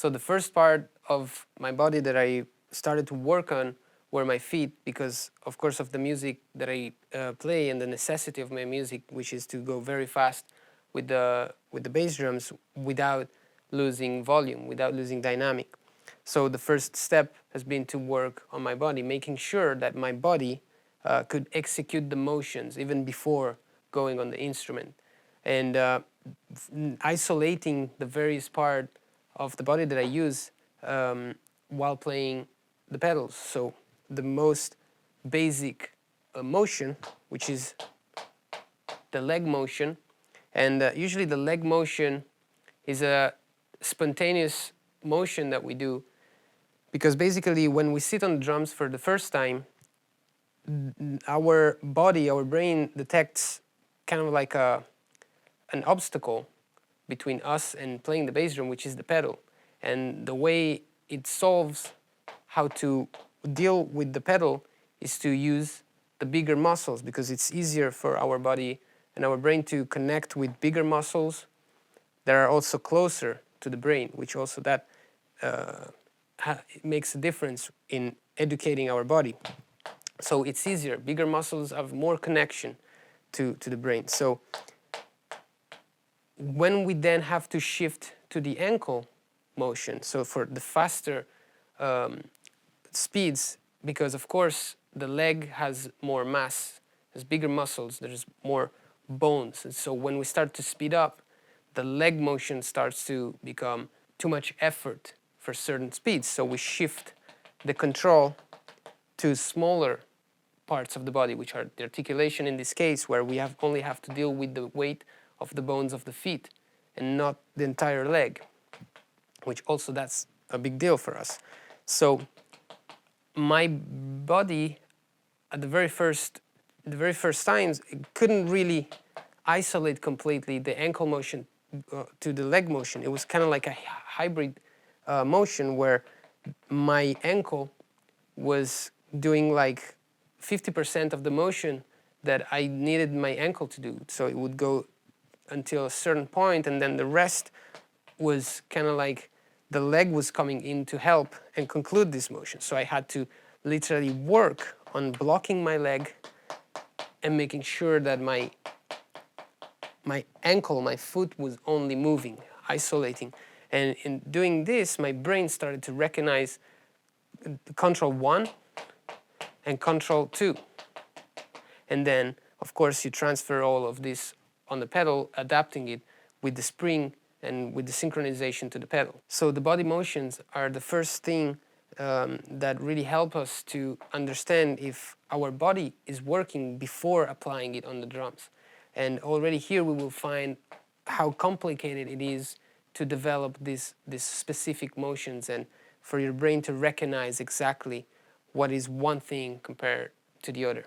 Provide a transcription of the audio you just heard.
So the first part of my body that I started to work on were my feet, because of course of the music that I play and the necessity of my music, which is to go very fast with the bass drums without losing volume, without losing dynamic. So the first step has been to work on my body, making sure that my body could execute the motions even before going on the instrument, and isolating the various part of the body that I use while playing the pedals. So the most basic motion, which is the leg motion, and usually the leg motion is a spontaneous motion that we do, because basically when we sit on the drums for the first time, our body, our brain detects kind of like an obstacle between us and playing the bass drum, which is the pedal. And the way it solves how to deal with the pedal is to use the bigger muscles, because it's easier for our body and our brain to connect with bigger muscles that are also closer to the brain, which also that makes a difference in educating our body. So it's easier. Bigger muscles have more connection to the brain. So when we then have to shift to the ankle motion, so for the faster speeds, because of course the leg has more mass, has bigger muscles, there's more bones. And so when we start to speed up, the leg motion starts to become too much effort for certain speeds. So we shift the control to smaller parts of the body, which are the articulation in this case, where we only have to deal with the weight of the bones of the feet and not the entire leg, which also that's a big deal for us. So my body at the very first times, it couldn't really isolate completely the ankle motion to the leg motion. It was kind of like a hybrid motion where my ankle was doing like 50% of the motion that I needed my ankle to do. So it would go until a certain point, and then the rest was kind of like the leg was coming in to help and conclude this motion. So I had to literally work on blocking my leg and making sure that my ankle, my foot was only moving, isolating. And in doing this, my brain started to recognize control 1 and control 2. And then, of course, you transfer all of this on the pedal, adapting it with the spring and with the synchronization to the pedal. So the body motions are the first thing that really help us to understand if our body is working before applying it on the drums. And already here we will find how complicated it is to develop these specific motions, and for your brain to recognize exactly what is one thing compared to the other.